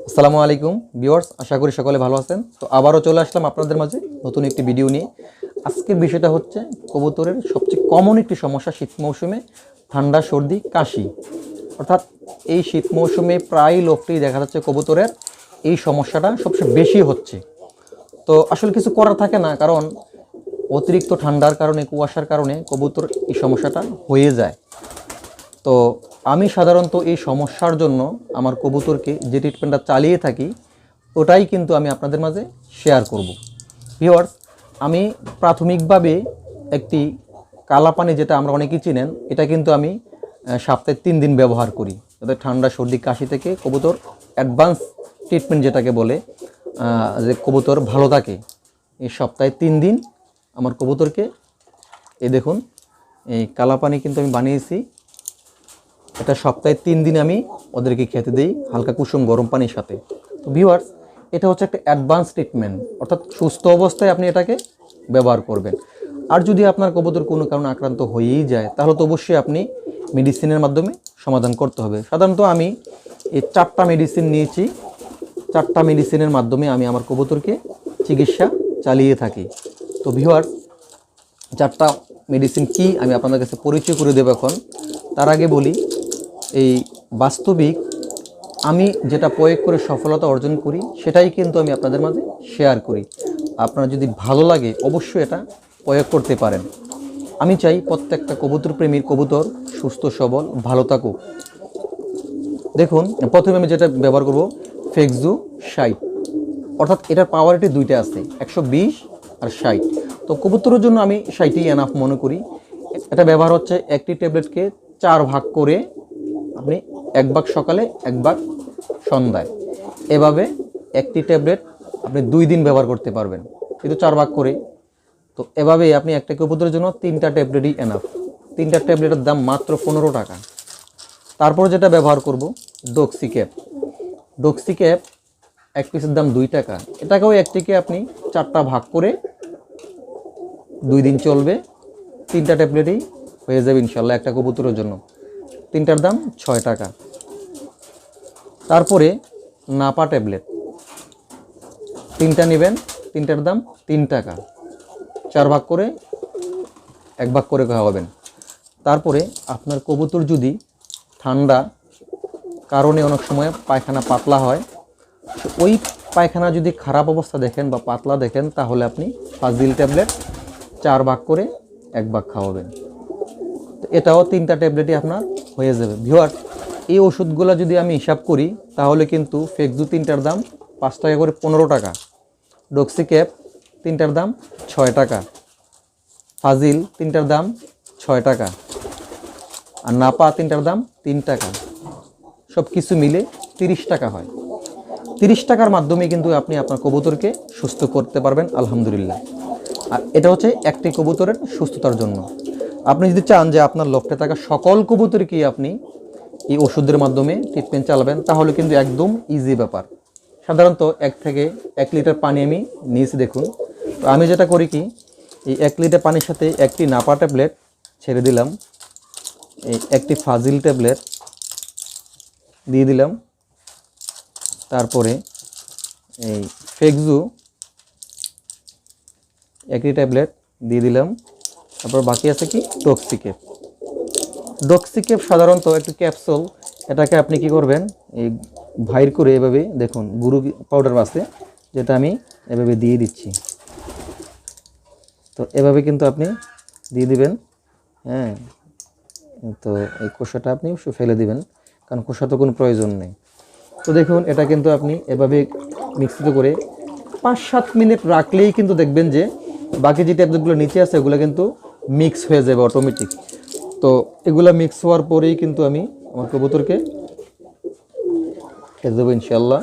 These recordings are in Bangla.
আসসালামু আলাইকুম ভিউয়ার্স, আশা করি সকলে ভালো আছেন। তো আবারও চলে আসলাম আপনাদের মাঝে নতুন একটি ভিডিও নিয়ে। আজকের বিষয়টা হচ্ছে কবুতরের সবচেয়ে কমন একটি সমস্যা শীত মৌসুমে ঠান্ডা, সর্দি, কাশি। অর্থাৎ এই শীত মৌসুমে প্রায় লোকটি দেখা যাচ্ছে কবুতরের এই সমস্যাটা সবচেয়ে বেশি হচ্ছে। তো আসলে কিছু করার থাকে না, কারণ অতিরিক্ত ঠান্ডার কারণে, কুয়াশার কারণে কবুতর এই সমস্যাটা হয়ে যায়। তো আমি সাধারণত এই সমস্যার জন্য আমার কবুতরকে যে ট্রিটমেন্টটা চালিয়ে থাকি ওটাই কিন্তু আমি আপনাদের মাঝে শেয়ার করব। ভিউয়ার্স, আমি প্রাথমিকভাবে একটি কালাপানি, যেটা আমরা অনেকেই চিনেন, এটা কিন্তু আমি সপ্তাহে 3 দিন ব্যবহার করি, যাতে ঠান্ডা, সর্দি, কাশি থেকে কবুতর অ্যাডভান্স ট্রিটমেন্ট যেটাকে বলে যে কবুতর ভালো থাকে। এই সপ্তাহে 3 দিন আমার কবুতরকে, এই দেখুন এই কালাপানি কিন্তু আমি বানিয়েছি। এটা সপ্তাহে 3 দিন আমি ওদেরকে খেতে দিই হালকা কুসুম গরম পানির সাথে। তো ভিউয়ার্স, এটা হচ্ছে একটা অ্যাডভান্স ট্রিটমেন্ট, অর্থাৎ সুস্থ অবস্থায় আপনি এটাকে ব্যবহার করবেন। আর যদি আপনার কবুতর কোনো কারণে আক্রান্ত হয়েই যায়, তাহলে তো অবশ্যই আপনি মেডিসিনের মাধ্যমে সমাধান করতে হবে। সাধারণত আমি এই 4টা মেডিসিন নিয়েছি। 4টা মেডিসিনের মাধ্যমে আমি আমার কবুতরকে চিকিৎসা চালিয়ে থাকি। তো ভিউয়ার্স, 4টা মেডিসিন কি আমি আপনাদের কাছে পরিচয় করে দেবো এখন। তার আগে বলি, এই বাস্তবিক আমি যেটা প্রয়োগ করে সফলতা অর্জন করি সেটাই কিন্তু আমি আপনাদের মাঝে শেয়ার করি। আপনার যদি ভালো লাগে অবশ্যই এটা প্রয়োগ করতে পারেন। আমি চাই প্রত্যেকটা কবুতর প্রেমীর কবুতর সুস্থ সবল ভালো থাকুক। দেখুন, প্রথমে আমি যেটা ব্যবহার করব ফেক্সু 60, অর্থাৎ এটার পাওয়ারিটি দুইটা আছে, 120 আর 60। তো কবুতরের জন্য আমি 60ই এনাফ মনে করি। এটা ব্যবহার হচ্ছে একটি ট্যাবলেটকে 4 ভাগ করে, আপনি 1 ভাগ সকালে 1 ভাগ সন্ধ্যায়, এভাবে একটি ট্যাবলেট আপনি 2 দিন ব্যবহার করতে পারবেন, কিন্তু 4 ভাগ করে। তো এভাবেই আপনি একটা কবুতরের জন্য 3টা ট্যাবলেটই এনাফ। 3টা ট্যাবলেটের দাম মাত্র 15 টাকা। তারপর যেটা ব্যবহার করব ডক্সিক্যাপ। ডক্সিক্যাপ এক পিসের দাম 2 টাকা। এটাকেও একটিকে আপনি 4টা ভাগ করে 2 দিন চলবে, 3টা ট্যাবলেটই হয়ে যাবে ইনশাল্লাহ একটা কবুতরের জন্য। 3টার দাম 6 টাকা। তারপরে নাপা ট্যাবলেট 3টা নেবেন, 3টার দাম 3 টাকা। 4 ভাগ করে 1 ভাগ করে খাওয়াবেন। তারপরে আপনার কবুতর যদি ঠান্ডা কারণে অনেক সময় পায়খানা পাতলা হয়, ওই পায়খানা যদি খারাপ অবস্থা দেখেন বা পাতলা দেখেন, তাহলে আপনি ফাজিল ট্যাবলেট 4 ভাগ করে 1 ভাগ খাওয়াবেন। তো এটাও 3টা ট্যাবলেটই আপনার হয়ে যাবে। ভিউয়ার্স, এই ওষুধগুলো যদি আমি হিসাব করি তাহলে কিন্তু ফেক্সু 3টার দাম 5 টাকা করে 15 টাকা, ডক্সিক্যাপ 3টার দাম 6 টাকা, ফাজিল 3টার দাম 6 টাকা, আর নাপা 3টার দাম 3 টাকা। সব কিছু মিলে 30 টাকা হয়। 30 টাকার মাধ্যমে কিন্তু আপনি আপনার কবুতরকে সুস্থ করতে পারবেন আলহামদুলিল্লাহ। আর এটা হচ্ছে একটি কবুতরের সুস্থতার জন্য। আপনি যদি চান যে আপনার লফটে থাকা সকল কবুতরকেই আপনি এই ওষুধের মাধ্যমে ট্রিটমেন্ট চালাবেন, তাহলে কিন্তু একদম ইজি ব্যাপার। সাধারণত 1 থেকে 1 লিটার পানি আমি নিয়েছি, দেখুন। তো আমি যেটা করি কি, এই 1 লিটার পানির সাথে একটি নাপা ট্যাবলেট ছেড়ে দিলাম, এই একটি ফাজিল ট্যাবলেট দিয়ে দিলাম, তারপরে এই ফেক্সু একটি ট্যাবলেট দিয়ে দিলাম, তারপর বাকি আছে কি ডক্সিক্যাপ। ডক্সিক্যাপ সাধারণত একটু ক্যাপসুল, এটাকে আপনি কি করবেন, এই ভাইর করে এভাবে দেখুন গুঁড়ো পাউডার আছে, যেটা আমি এভাবে দিয়ে দিচ্ছি। তো এভাবে কিন্তু আপনি দিয়ে দিবেন। হ্যাঁ, তো এই খোসাটা আপনি ফেলে দিবেন, কারণ খোসা তো কোনো প্রয়োজন নেই। তো দেখুন, এটা কিন্তু আপনি এভাবে মিক্সিতে করে 5-7 মিনিট রাখলেই কিন্তু দেখবেন যে বাকি যে ট্যাবলেটগুলো নিচে আছে ওগুলো কিন্তু মিক্স হয়ে যাবে অটোমেটিক। তো এগুলো মিক্স হওয়ার পরেই কিন্তু আমি আমার কবুতরকে খেতে দেবো ইনশাল্লাহ।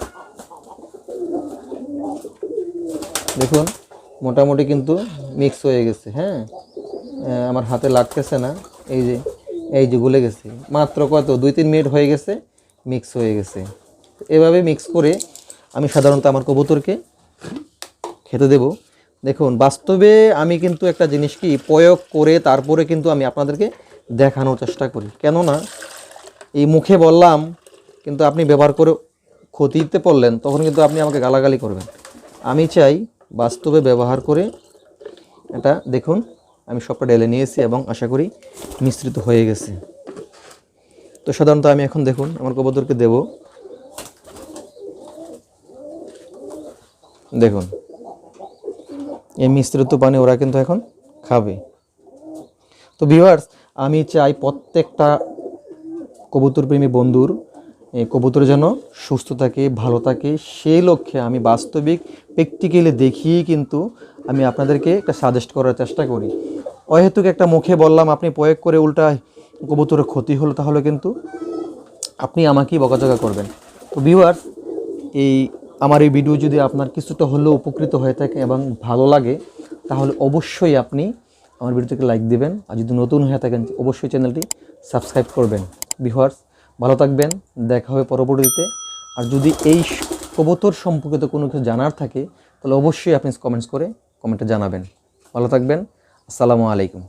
দেখুন, মোটামুটি কিন্তু মিক্স হয়ে গেছে। হ্যাঁ, আমার হাতে লাগতেছে না, এই যে গলে গেছে, মাত্র কত 2-3 মিনিট হয়ে গেছে, মিক্স হয়ে গেছে। এভাবে মিক্স করে আমি সাধারণত আমার কবুতরকে খেতে দেব। দেখুন, বাস্তবে আমি কিন্তু একটা জিনিস কি প্রয়োগ করে তারপরে কিন্তু আমি আপনাদেরকে দেখানোর চেষ্টা করি। কেননা এই মুখে বললাম, কিন্তু আপনি ব্যবহার করে ক্ষতিতে পড়লেন তখন কিন্তু আপনি আমাকে গালাগালি করবেন। আমি চাই বাস্তবে ব্যবহার করে এটা দেখুন আমি সবটা ঢেলে নিয়েছি এবং আশা করি মিশ্রিত হয়ে গেছে। তো সাধারণত আমি এখন দেখুন আমার কবুতরকে দেব, দেখুন এই মিশ্রিত পানি ওরা কিন্তু এখন খাবে। তো ভিউয়ার্স, আমি চাই প্রত্যেকটা কবুতর প্রেমী বন্ধুর কবুতর যেন সুস্থ থাকে, ভালো থাকে, সেই লক্ষ্যে আমি বাস্তবিক প্র্যাকটিক্যালি দেখিয়েই কিন্তু আমি আপনাদেরকে একটা সাজেস্ট করার চেষ্টা করি। অহেতুক একটা মুখে বললাম আপনি প্রয়োগ করে উল্টা কবুতরের ক্ষতি হলো, তাহলে কিন্তু আপনি আমাকেই বকাঝকা করবেন। তো ভিউয়ার্স, আমার এই ভিডিও যদি আপনার কিছুটা হলেও উপকৃত হয়ে থাকে এবং ভালো লাগে, তাহলে অবশ্যই আপনি আমার ভিডিওটিকে লাইক দিবেন, আর যদি নতুন হয়ে থাকেন অবশ্যই চ্যানেলটি সাবস্ক্রাইব করবেন। ভিউয়ার্স, ভালো থাকবেন, দেখা হবে পরবর্তীতে। আর যদি এই কবুতর সম্পর্কিত কোনো কিছু জানার থাকে তাহলে অবশ্যই আপনি কমেন্টে জানাবেন। ভালো থাকবেন, আসসালামু আলাইকুম।